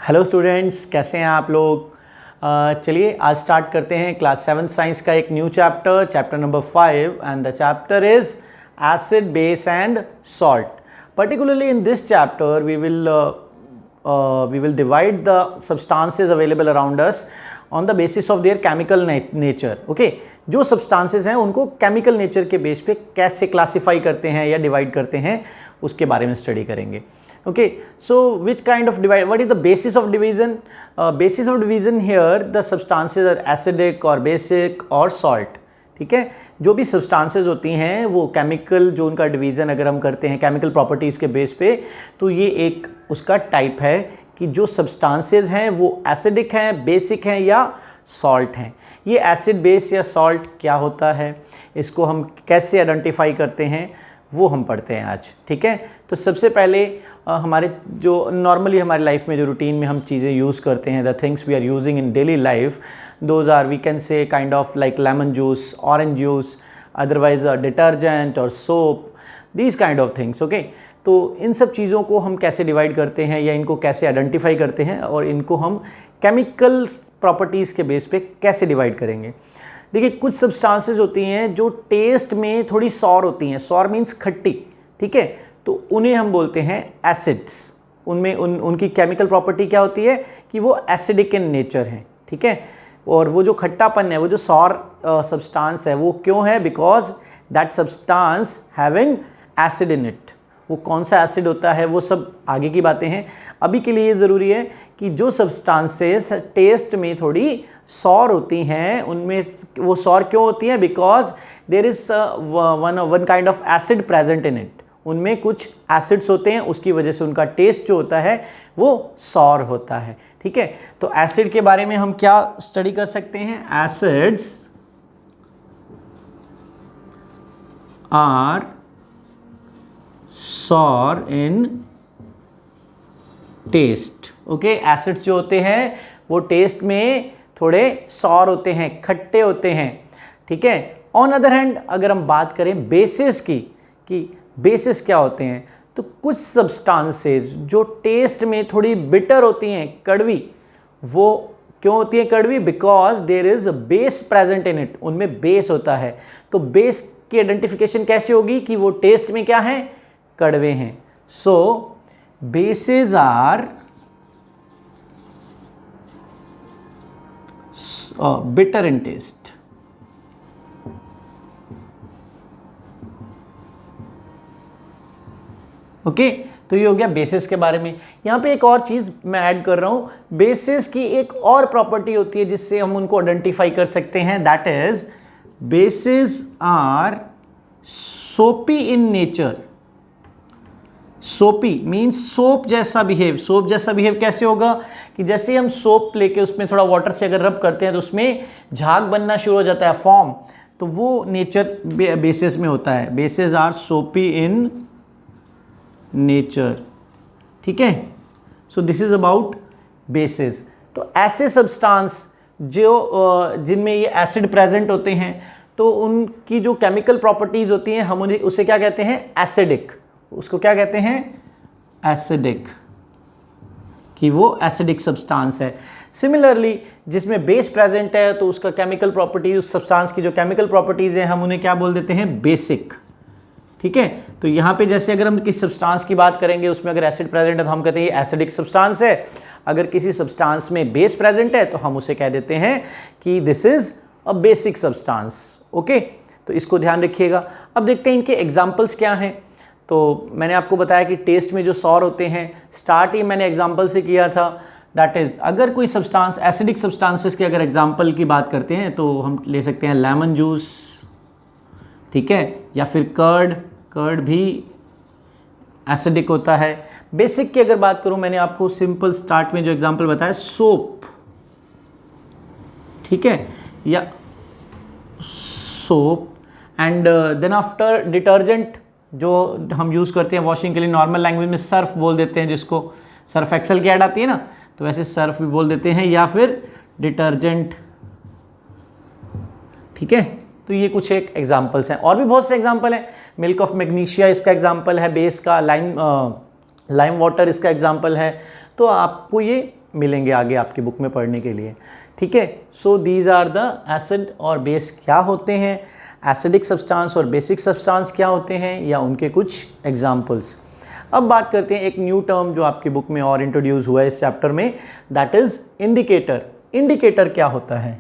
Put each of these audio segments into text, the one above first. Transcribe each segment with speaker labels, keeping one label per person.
Speaker 1: Hello students, कैसे हैं आप लोग। चलिए आज स्टार्ट करते हैं क्लास 7 साइंस का एक new chapter number 5 and the chapter is acid base and salt. particularly in this chapter we will divide the substances available around us on the basis of their chemical nature. okay, जो substances हैं उनको chemical nature के base पे कैसे classify करते हैं या divide करते हैं उसके बारे में स्टडी करेंगे. okay, so which kind of divide, what is the basis of division? Basis of division here the substances are acidic or basic or salt. ठीक है, जो भी सब्सटेंसेस होती हैं वो केमिकल, जो उनका डिवीज़न अगर हम करते हैं केमिकल प्रॉपर्टीज़ के बेस पे, तो ये एक उसका टाइप है कि जो सब्सटेंसेस हैं वो एसिडिक हैं, बेसिक हैं या सॉल्ट हैं. ये एसिड बेस या सॉल्ट क्या होता है, इसको हम कैसे आइडेंटिफाई करते हैं, वो हम पढ़ते हैं आज. ठीक है, तो सबसे पहले हमारे जो नॉर्मली हमारी लाइफ में जो रूटीन में हम चीज़ें यूज़ करते हैं, the things we are using in daily life, those are we can say kind of like lemon juice, orange juice, otherwise detergent और soap, these kind of things. Okay, तो इन सब चीज़ों को हम कैसे डिवाइड करते हैं या इनको कैसे आइडेंटिफाई करते हैं और इनको हम केमिकल प्रॉपर्टीज़ के बेस पे कैसे डिवाइड करेंगे. देखिए, कुछ सब्सटेंसेस होती हैं जो टेस्ट में थोड़ी सॉर होती हैं. सॉर मीन्स खट्टी. ठीक है, तो उन्हें हम बोलते हैं एसिड्स. उनमें उनकी केमिकल प्रॉपर्टी क्या होती है कि वो एसिडिक इन नेचर हैं. ठीक है, और वो जो खट्टापन है, वो जो सॉर सब्सटेंस है, वो क्यों है? Because that substance having acid in it. वो कौन सा एसिड होता है वो सब आगे की बातें हैं. अभी के लिए ये ज़रूरी है कि जो सब्सटेंसेस टेस्ट में थोड़ी सॉर होती हैं, उनमें वो सॉर क्यों होती हैं? Because there is one kind of acid present in it. उनमें कुछ एसिड्स होते हैं, उसकी वजह से उनका टेस्ट जो होता है वो सॉर होता है. ठीक है, तो एसिड के बारे में हम क्या स्टडी कर सकते हैं? Acids are sour in taste. Okay, acids जो होते हैं वो टेस्ट में थोड़े सॉर होते हैं, खट्टे होते हैं. ठीक है, ऑन अदर हैंड अगर हम बात करें बेसिस की, कि बेसिस क्या होते हैं, तो कुछ सब्सटेंसेस जो टेस्ट में थोड़ी बिटर होती हैं, कड़वी, वो क्यों होती है कड़वी? Because there is a base present in it. उनमें बेस होता है. तो बेस की आइडेंटिफिकेशन कैसे होगी कि वो टेस्ट में क्या है? कड़वे हैं. So bases are bitter in taste. Okay, तो ये हो गया बेसिस के बारे में. यहाँ पे एक और चीज़ मैं ऐड कर रहा हूँ. बेसिस की एक और प्रॉपर्टी होती है जिससे हम उनको आइडेंटिफाई कर सकते हैं. दैट इज बेसिस आर सोपी इन नेचर. सोपी मीन्स सोप जैसा बिहेव. सोप जैसा बिहेव कैसे होगा कि जैसे हम सोप लेके उसमें थोड़ा वाटर से अगर रब करते हैं तो उसमें झाग बनना शुरू हो जाता है, फॉर्म, तो वो नेचर बेसिस में होता है. बेसिस आर सोपी इन नेचर. ठीक है, सो दिस इज अबाउट बेसिस. तो ऐसे सब्सटेंस जो जिनमें ये एसिड प्रेजेंट होते हैं, तो उनकी जो केमिकल प्रॉपर्टीज होती हैं हम उन्हें उसे क्या कहते हैं? एसिडिक. उसको क्या कहते हैं? एसिडिक, कि वो एसिडिक सब्सटेंस है. सिमिलरली जिसमें बेस प्रेजेंट है तो उसका केमिकल प्रॉपर्टीज, उस सब्सटेंस की जो केमिकल प्रॉपर्टीज हैं हम उन्हें क्या बोल देते हैं? बेसिक. ठीक है, तो यहाँ पे जैसे अगर हम किसी सब्सटेंस की बात करेंगे, उसमें अगर एसिड प्रेजेंट है तो हम कहते हैं ये एसिडिक सब्सटेंस है. अगर किसी सब्सटेंस में बेस प्रेजेंट है तो हम उसे कह देते हैं कि this is a basic substance. Okay, तो इसको ध्यान रखिएगा. अब देखते हैं इनके एग्जाम्पल्स क्या हैं. तो मैंने आपको बताया कि टेस्ट में जो सॉर होते हैं, स्टार्ट ही मैंने एग्जाम्पल से किया था. दैट इज अगर कोई सब्सटेंस, एसिडिक सब्सटेंसेस के अगर एग्जाम्पल की बात करते हैं तो हम ले सकते हैं लेमन जूस. ठीक है, या फिर कर्ड भी एसिडिक होता है. बेसिक की अगर बात करूं, मैंने आपको सिंपल स्टार्ट में जो एग्जांपल बताया, सोप. ठीक है, या soap and then after detergent जो हम यूज़ करते हैं वॉशिंग के लिए, नॉर्मल लैंग्वेज में सर्फ बोल देते हैं, जिसको सर्फ एक्सेल की ऐड आती है ना, तो वैसे सर्फ भी बोल देते हैं, या फिर डिटर्जेंट. ठीक है, तो ये कुछ एक एग्जांपल्स हैं. और भी बहुत से एग्जांपल हैं. मिल्क ऑफ मैग्नीशिया इसका एग्जांपल है बेस का. लाइम वाटर इसका एग्जांपल है. तो आपको ये मिलेंगे आगे आपकी बुक में पढ़ने के लिए, ठीक है। So these are the acid और बेस क्या होते हैं, एसिडिक सब्सटेंस और बेसिक सब्सटेंस क्या होते हैं, या उनके कुछ एग्जाम्पल्स। अब बात करते हैं एक न्यू टर्म जो आपकी बुक में और इंट्रोड्यूस हुआ है इस चैप्टर में, दैट इज इंडिकेटर। इंडिकेटर क्या होता है?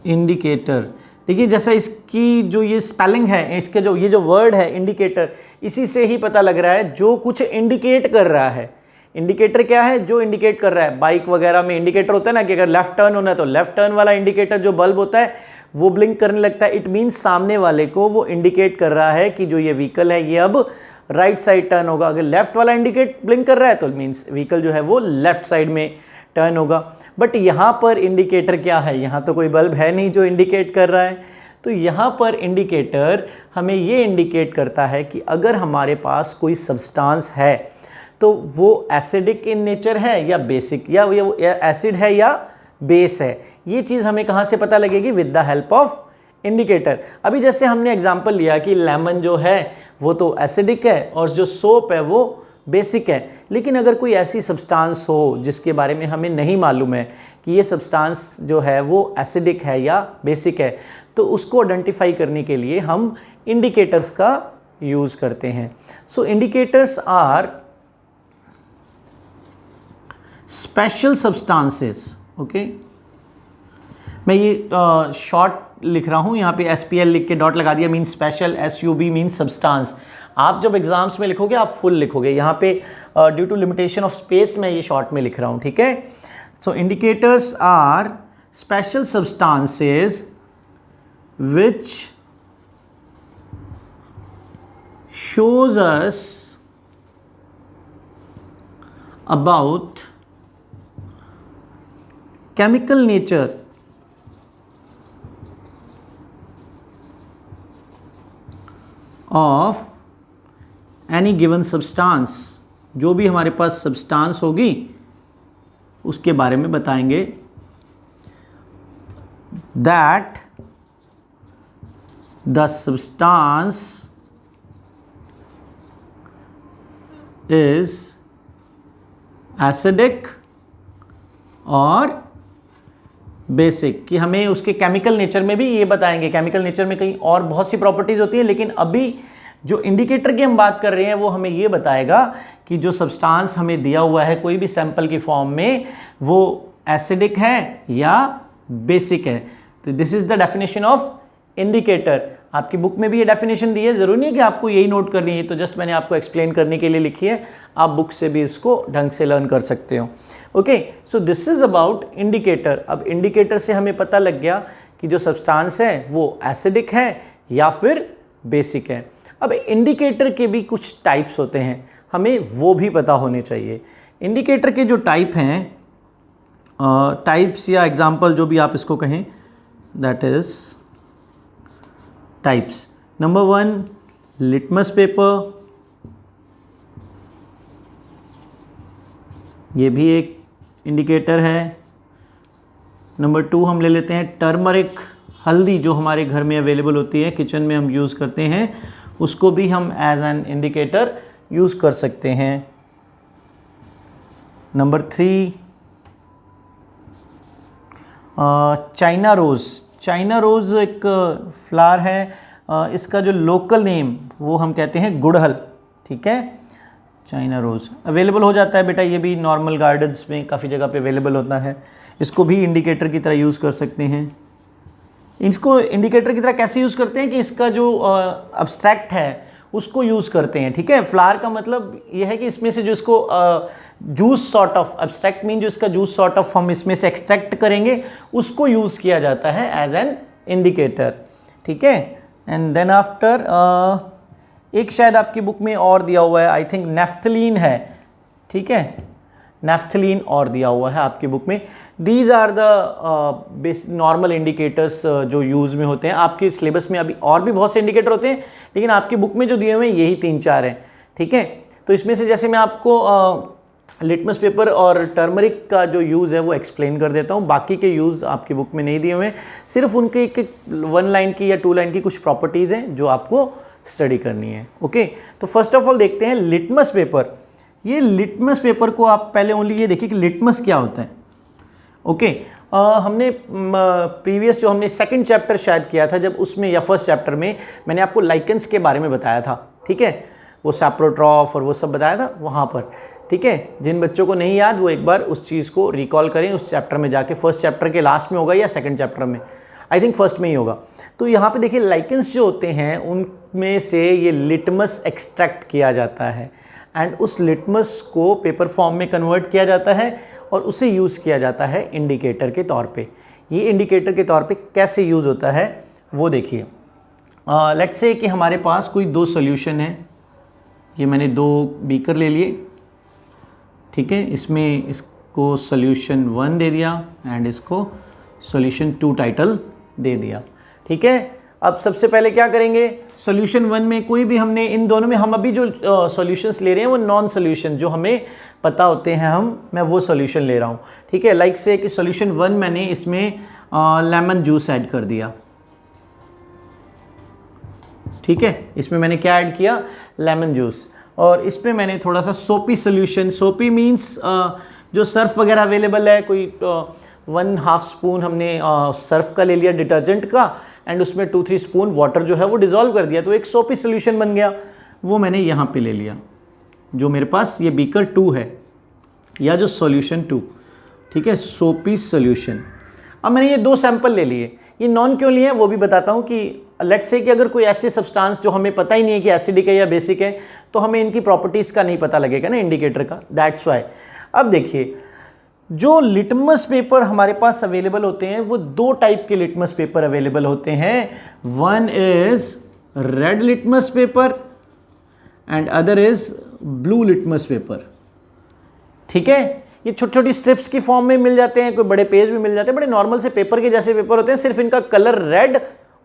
Speaker 1: इंडिकेटर, देखिए जैसा इसकी जो ये स्पेलिंग है, इसके जो ये जो वर्ड है इंडिकेटर, इसी से ही पता लग रहा है जो कुछ इंडिकेट कर रहा है। इंडिकेटर क्या है? जो इंडिकेट कर रहा है। बाइक वगैरह में इंडिकेटर होता है ना कि अगर लेफ्ट टर्न होना है तो लेफ्ट टर्न वाला इंडिकेटर जो बल्ब होता है वो ब्लिंक करने लगता है। इट मीन्स सामने वाले को वो इंडिकेट कर रहा है कि जो ये व्हीकल है ये अब राइट साइड टर्न होगा। अगर लेफ्ट वाला इंडिकेट ब्लिंक कर रहा है तो मीन्स व्हीकल जो है वो लेफ्ट साइड में टर्न होगा। बट यहाँ पर इंडिकेटर क्या है? यहाँ तो कोई बल्ब है नहीं जो इंडिकेट कर रहा है। तो यहाँ पर इंडिकेटर हमें ये इंडिकेट करता है कि अगर हमारे पास कोई सब्सटेंस है तो वो एसिडिक इन नेचर है या बेसिक, या वो एसिड है या बेस है। ये चीज़ हमें कहाँ से पता लगेगी? With the help of indicator. अभी जैसे हमने एग्जांपल लिया कि लेमन जो है वो तो एसिडिक है और जो सोप है वो बेसिक है। लेकिन अगर कोई ऐसी सब्सटेंस हो जिसके बारे में हमें नहीं मालूम है कि ये सब्सटेंस जो है वो एसिडिक है या बेसिक है, तो उसको आइडेंटिफाई करने के लिए हम इंडिकेटर्स का यूज़ करते हैं। So indicators are special substances. Okay, मैं ये शॉर्ट लिख रहा हूँ, यहाँ पे SPL लिख के डॉट लगा दिया, mean special, SUB mean substance. आप जब एग्जाम्स में लिखोगे आप फुल लिखोगे, यहाँ पे due to limitation of space मैं ये शॉर्ट में लिख रहा हूँ, ठीक है। So indicators are special substances which shows us about chemical nature of any given substance। जो भी हमारे पास सब्सटेंस होगी उसके बारे में बताएंगे। that the substance is acidic और बेसिक, कि हमें उसके केमिकल नेचर में भी ये बताएंगे। केमिकल नेचर में कई और बहुत सी प्रॉपर्टीज होती हैं, लेकिन अभी जो इंडिकेटर की हम बात कर रहे हैं वो हमें ये बताएगा कि जो सब्सटेंस हमें दिया हुआ है कोई भी सैंपल की फॉर्म में वो एसिडिक है या बेसिक है। तो this is the definition of indicator. आपकी बुक में भी ये डेफिनेशन दी है, ज़रूरी नहीं है कि आपको यही नोट करनी है, तो जस्ट मैंने आपको एक्सप्लेन करने के लिए लिखी है। आप बुक से भी इसको ढंग से लर्न कर सकते हो। Okay, so this is about indicator. अब इंडिकेटर से हमें पता लग गया कि जो सब्सटेंस है वो एसिडिक है या फिर बेसिक है। अब इंडिकेटर के भी कुछ टाइप्स होते हैं, हमें वो भी पता होने चाहिए। इंडिकेटर के जो टाइप हैं, टाइप्स या एग्जाम्पल जो भी आप इसको कहें, that is types. Number 1 litmus paper, ये भी एक इंडिकेटर है। नंबर 2 हम ले लेते हैं टर्मरिक, हल्दी जो हमारे घर में अवेलेबल होती है, किचन में हम यूज़ करते हैं, उसको भी हम एज एन इंडिकेटर यूज़ कर सकते हैं। Number 3 China rose. China rose एक फ्लावर है, इसका जो लोकल नेम वो हम कहते हैं गुड़हल, ठीक है। चाइना रोज़ अवेलेबल हो जाता है बेटा, ये भी नॉर्मल गार्डन्स में काफ़ी जगह पे अवेलेबल होता है। इसको भी इंडिकेटर की तरह यूज़ कर सकते हैं। इसको इंडिकेटर की तरह कैसे यूज़ करते हैं कि इसका जो अब्स्ट्रैक्ट है उसको यूज़ करते हैं, ठीक है। फ्लावर का मतलब ये है कि इसमें से जो इसको juice sort of, abstract mean जो इसका जूस सॉर्ट ऑफ हम इसमें से एक्सट्रैक्ट करेंगे उसको यूज़ किया जाता है एज एन इंडिकेटर, ठीक है। एंड देन आफ्टर एक शायद आपकी बुक में और दिया हुआ है, आई थिंक नेफ्थलीन है, ठीक है, नेफ्थलीन और दिया हुआ है आपकी बुक में। These are the normal indicators जो यूज़ में होते हैं। आपके सिलेबस में अभी और भी बहुत से इंडिकेटर होते हैं, लेकिन आपकी बुक में जो दिए हुए हैं यही 3-4 हैं, ठीक है। तो इसमें से जैसे मैं आपको लिटमस पेपर और टर्मरिक का जो यूज़ है वो एक्सप्लेन कर देता हूँ। बाकी के यूज़ आपकी बुक में नहीं दिए हुए हैं, सिर्फ उनके एक 1 लाइन की या 2 लाइन की कुछ प्रॉपर्टीज़ हैं जो आपको स्टडी करनी है। ओके, तो फर्स्ट ऑफ ऑल देखते हैं लिटमस पेपर। ये लिटमस पेपर को आप पहले ओनली ये देखिए कि लिटमस क्या होता है। ओके, हमने प्रीवियस जो हमने सेकंड चैप्टर शायद किया था, जब उसमें या फर्स्ट चैप्टर में मैंने आपको लाइकेंस के बारे में बताया था, ठीक है, वो सैप्रोट्रॉफ और वो सब बताया था वहाँ पर, ठीक है। जिन बच्चों को नहीं याद वो एक बार उस चीज़ को रिकॉल करें, उस चैप्टर में जाके, फर्स्ट चैप्टर के लास्ट में होगा या सेकंड चैप्टर में, आई थिंक फर्स्ट में ही होगा। तो यहाँ पे देखिए लाइकेंस जो होते हैं उनमें से ये लिटमस एक्सट्रैक्ट किया जाता है एंड उस लिटमस को पेपर फॉर्म में कन्वर्ट किया जाता है और उसे यूज़ किया जाता है इंडिकेटर के तौर पे। ये इंडिकेटर के तौर पे कैसे यूज़ होता है वो देखिए। लेट्स से कि हमारे पास कोई दो सॉल्यूशन है, ये मैंने दो बीकर ले लिए, ठीक है, इसमें इसको सॉल्यूशन 1 दे दिया एंड इसको सॉल्यूशन 2 टाइटल दे दिया, ठीक है। अब सबसे पहले क्या करेंगे, सॉल्यूशन 1 में कोई भी हमने इन दोनों में, हम अभी जो सॉल्यूशंस ले रहे हैं वो नॉन सॉल्यूशन जो हमें पता होते हैं मैं वो सॉल्यूशन ले रहा हूँ, ठीक है। लाइक से कि सॉल्यूशन 1 मैंने इसमें लेमन जूस ऐड कर दिया, ठीक है, इसमें मैंने क्या ऐड किया, लेमन जूस, और इसमें मैंने थोड़ा सा सोपी सॉल्यूशन, सोपी मीन्स जो सर्फ वगैरह अवेलेबल है, कोई 1/2 स्पून हमने सर्फ का ले लिया, डिटर्जेंट का, एंड उसमें 2-3 स्पून वाटर जो है वो डिज़ोल्व कर दिया, तो एक सोपी सॉल्यूशन बन गया। वो मैंने यहाँ पे ले लिया, जो मेरे पास ये बीकर 2 है या जो सॉल्यूशन 2, ठीक है, सोपी सॉल्यूशन। अब मैंने ये 2 सैंपल ले लिए। ये नॉन क्यों लिए वो भी बताता हूँ कि लेट्स से कि अगर कोई ऐसे सब्सटेंस जो हमें पता ही नहीं है कि एसिडिक है या बेसिक है, तो हमें इनकी प्रॉपर्टीज़ का नहीं पता लगेगा ना इंडिकेटर का, दैट्स वाई। अब देखिए, जो लिटमस पेपर हमारे पास अवेलेबल होते हैं वो 2 टाइप के लिटमस पेपर अवेलेबल होते हैं। One is red litmus paper and other is blue litmus paper, ठीक है। ये छोटी छोटी स्ट्रिप्स की फॉर्म में मिल जाते हैं, कोई बड़े पेज में मिल जाते हैं, बड़े नॉर्मल से पेपर के जैसे पेपर होते हैं, सिर्फ इनका कलर रेड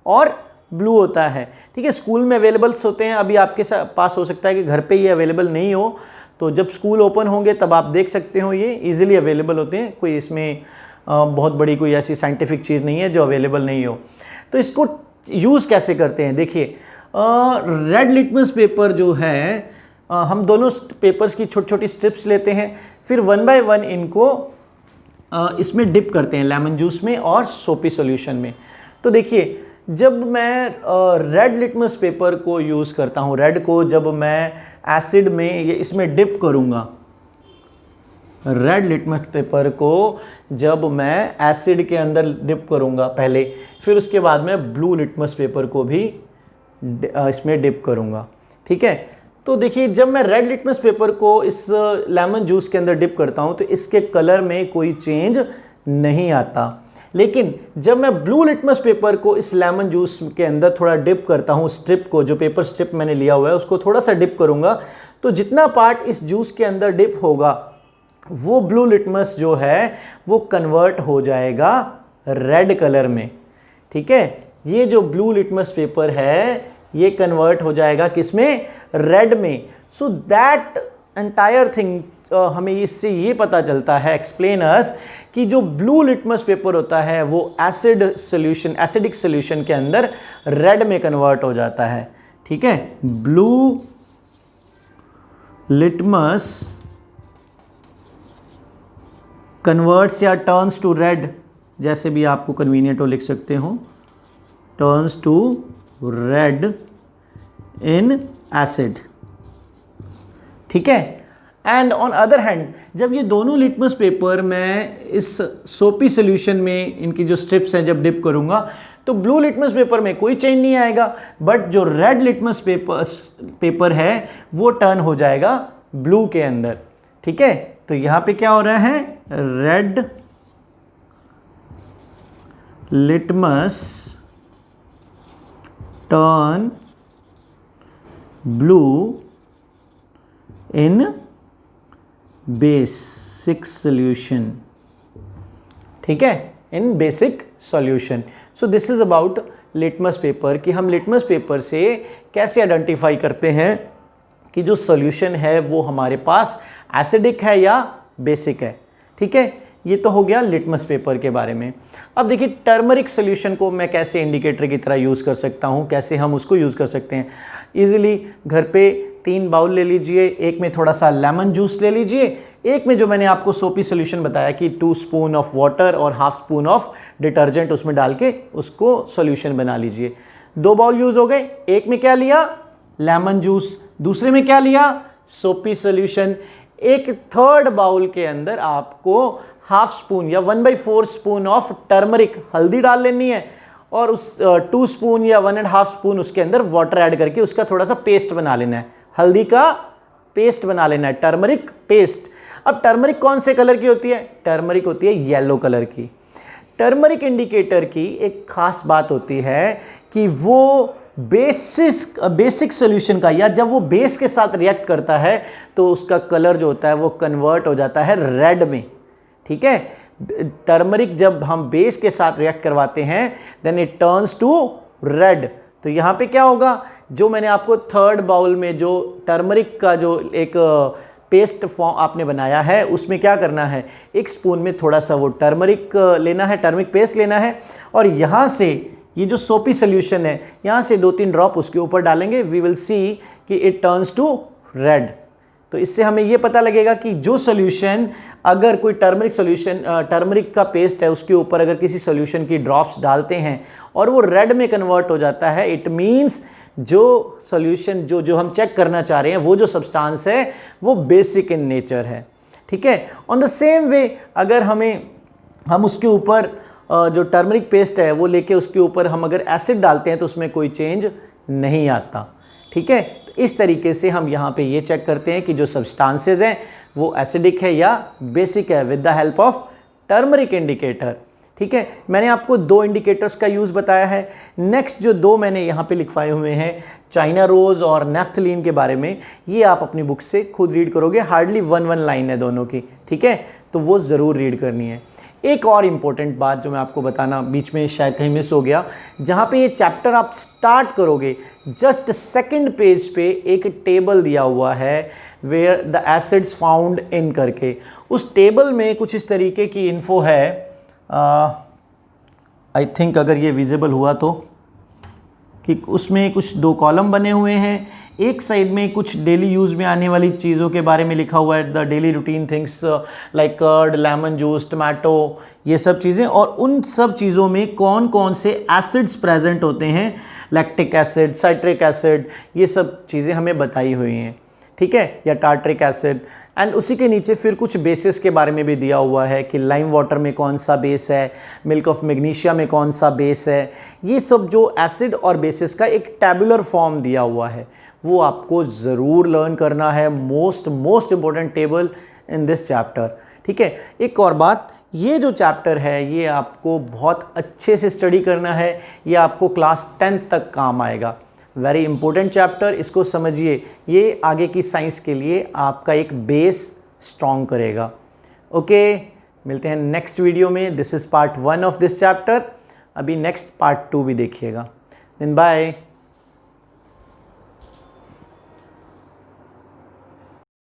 Speaker 1: और ब्लू होता है, ठीक है। स्कूल में अवेलेबल्स होते हैं, अभी आपके पास हो सकता है कि घर पे ये अवेलेबल नहीं हो, तो जब स्कूल ओपन होंगे तब आप देख सकते हो, ये इजीली अवेलेबल होते हैं, कोई इसमें बहुत बड़ी कोई ऐसी साइंटिफिक चीज़ नहीं है जो अवेलेबल नहीं हो। तो इसको यूज़ कैसे करते हैं, देखिए रेड लिटमस पेपर जो है, हम दोनों पेपर्स की छोटी छोटी स्ट्रिप्स लेते हैं, फिर 1 बाय 1 इनको इसमें डिप करते हैं, लेमन जूस में और सोपी सॉल्यूशन में। तो देखिए, जब मैं रेड लिटमस पेपर को यूज़ करता हूँ, रेड को जब मैं एसिड में ये इसमें डिप करूँगा, रेड लिटमस पेपर को जब मैं एसिड के अंदर डिप करूँगा पहले, फिर उसके बाद मैं ब्लू लिटमस पेपर को भी इसमें डिप करूँगा, ठीक है। तो देखिए, जब मैं रेड लिटमस पेपर को इस लेमन जूस के अंदर डिप करता हूँ तो इसके कलर में कोई चेंज नहीं आता, लेकिन जब मैं ब्लू लिटमस पेपर को इस लेमन जूस के अंदर थोड़ा डिप करता हूँ, स्ट्रिप को, जो पेपर स्ट्रिप मैंने लिया हुआ है उसको थोड़ा सा डिप करूँगा, तो जितना पार्ट इस जूस के अंदर डिप होगा वो ब्लू लिटमस जो है वो कन्वर्ट हो जाएगा रेड कलर में, ठीक है। ये जो ब्लू लिटमस पेपर है ये कन्वर्ट हो जाएगा किसमें, रेड में। सो दैट एंटायर थिंग हमें इससे ये पता चलता है, एक्सप्लेन अस, कि जो ब्लू लिटमस पेपर होता है वो एसिड सॉल्यूशन, एसिडिक सॉल्यूशन के अंदर रेड में कन्वर्ट हो जाता है, ठीक है। ब्लू लिटमस कन्वर्ट्स या टर्न्स टू रेड, जैसे भी आपको कन्वीनियंट हो लिख सकते हो, turns to red in acid, ठीक है। एंड ऑन अदर हैंड, जब ये दोनों लिटमस पेपर मैं इस सोपी सॉल्यूशन में इनकी जो स्ट्रिप्स हैं जब डिप करूंगा, तो ब्लू लिटमस पेपर में कोई चेंज नहीं आएगा, बट जो रेड लिटमस पेपर है वो टर्न हो जाएगा ब्लू के अंदर, ठीक है। तो यहां पे क्या हो रहा है, red litmus turn blue in basic solution, ठीक है, in basic solution. So this is about litmus paper, कि हम लिटमस पेपर से कैसे आइडेंटिफाई करते हैं कि जो सॉल्यूशन है वो हमारे पास एसिडिक है या बेसिक है, ठीक है। ये तो हो गया लिटमस पेपर के बारे में। अब देखिए, टर्मरिक सॉल्यूशन को मैं कैसे इंडिकेटर की तरह यूज़ कर सकता हूँ, कैसे हम उसको यूज़ कर सकते हैं। ईजिली घर पे 3 बाउल ले लीजिए, एक में थोड़ा सा लेमन जूस ले लीजिए, एक में जो मैंने आपको सोपी सोल्यूशन बताया कि 2 स्पून ऑफ वाटर और हाफ स्पून ऑफ डिटर्जेंट उसमें डाल के उसको सोल्यूशन बना लीजिए। 2 बाउल यूज हो गए, एक में क्या लिया लेमन जूस, दूसरे में क्या लिया सोपी सोल्यूशन। एक थर्ड बाउल के अंदर आपको हाफ स्पून या 1/4 स्पून ऑफ टर्मरिक हल्दी डाल लेनी है और उस 2 स्पून या 1.5 स्पून उसके अंदर वाटर ऐड करके उसका थोड़ा सा पेस्ट बना लेना है, हल्दी का पेस्ट बना लेना है, टर्मरिक पेस्ट। अब टर्मरिक कौन से कलर की होती है? टर्मरिक होती है येलो कलर की। टर्मरिक इंडिकेटर की एक खास बात होती है कि वो बेसिक सोल्यूशन का, या जब वो बेस के साथ रिएक्ट करता है तो उसका कलर जो होता है वो कन्वर्ट हो जाता है रेड में, ठीक है। टर्मरिक जब हम बेस के साथ रिएक्ट करवाते हैं then it turns to red. तो यहाँ पे क्या होगा, जो मैंने आपको थर्ड बाउल में जो टर्मरिक का जो एक पेस्ट फॉर्म आपने बनाया है उसमें क्या करना है, 1 स्पून में थोड़ा सा वो टर्मरिक लेना है, टर्मरिक पेस्ट लेना है और यहाँ से ये जो सोपी सोल्यूशन है यहाँ से 2-3 ड्रॉप उसके ऊपर डालेंगे। वी विल सी कि इट टर्न्स टू रेड। तो इससे हमें ये पता लगेगा कि जो सोल्यूशन, अगर कोई टर्मरिक का पेस्ट है उसके ऊपर अगर किसी सोल्यूशन की ड्रॉप्स डालते हैं और वो रेड में कन्वर्ट हो जाता है, इट मीन्स जो सोल्यूशन जो हम चेक करना चाह रहे हैं वो जो सब्सटेंस है वो बेसिक इन नेचर है, ठीक है। ऑन द सेम वे अगर हम उसके ऊपर जो टर्मरिक पेस्ट है वो लेके उसके ऊपर हम अगर एसिड डालते हैं तो उसमें कोई चेंज नहीं आता, ठीक है। तो इस तरीके से हम यहाँ पे ये चेक करते हैं कि जो सब्सटेंसेस हैं वो एसिडिक है या बेसिक है with the help of turmeric indicator, ठीक है। मैंने आपको 2 इंडिकेटर्स का यूज़ बताया है। नेक्स्ट जो 2 मैंने यहाँ पे लिखवाए हुए हैं चाइना रोज़ और नेफ्थलीन के बारे में, ये आप अपनी बुक से खुद रीड करोगे, हार्डली 1 लाइन है दोनों की, ठीक है। तो वो ज़रूर रीड करनी है। एक और इम्पॉर्टेंट बात जो मैं आपको बताना बीच में शायद कहीं मिस हो गया, जहाँ पे ये चैप्टर आप स्टार्ट करोगे जस्ट 2nd पेज पे एक टेबल दिया हुआ है where the acids found in करके। उस टेबल में कुछ इस तरीके की इन्फो है, आई थिंक अगर ये विजिबल हुआ तो, कि उसमें कुछ 2 कॉलम बने हुए हैं। एक साइड में कुछ डेली यूज़ में आने वाली चीज़ों के बारे में लिखा हुआ है, the daily routine things like curd, lemon juice, tomato, ये सब चीज़ें, और उन सब चीज़ों में कौन कौन से एसिड्स प्रेजेंट होते हैं, लैक्टिक एसिड, साइट्रिक एसिड, ये सब चीज़ें हमें बताई हुई हैं, ठीक है, या टार्ट्रिक एसिड। एंड उसी के नीचे फिर कुछ बेसिस के बारे में भी दिया हुआ है कि लाइम वाटर में कौन सा बेस है, मिल्क ऑफ मैग्नीशिया में कौन सा बेस है। ये सब जो एसिड और बेसिस का एक टैबुलर फॉर्म दिया हुआ है वो आपको ज़रूर लर्न करना है। Most important table in this chapter, ठीक है। एक और बात, ये जो चैप्टर है ये आपको बहुत अच्छे से स्टडी करना है, ये आपको क्लास 10th तक काम आएगा। वेरी इंपॉर्टेंट चैप्टर, इसको समझिए, ये आगे की साइंस के लिए आपका एक बेस स्ट्रॉन्ग करेगा। ओके, मिलते हैं नेक्स्ट वीडियो में। This is part 1 of this chapter. अभी नेक्स्ट पार्ट 2 भी देखिएगा। Then bye.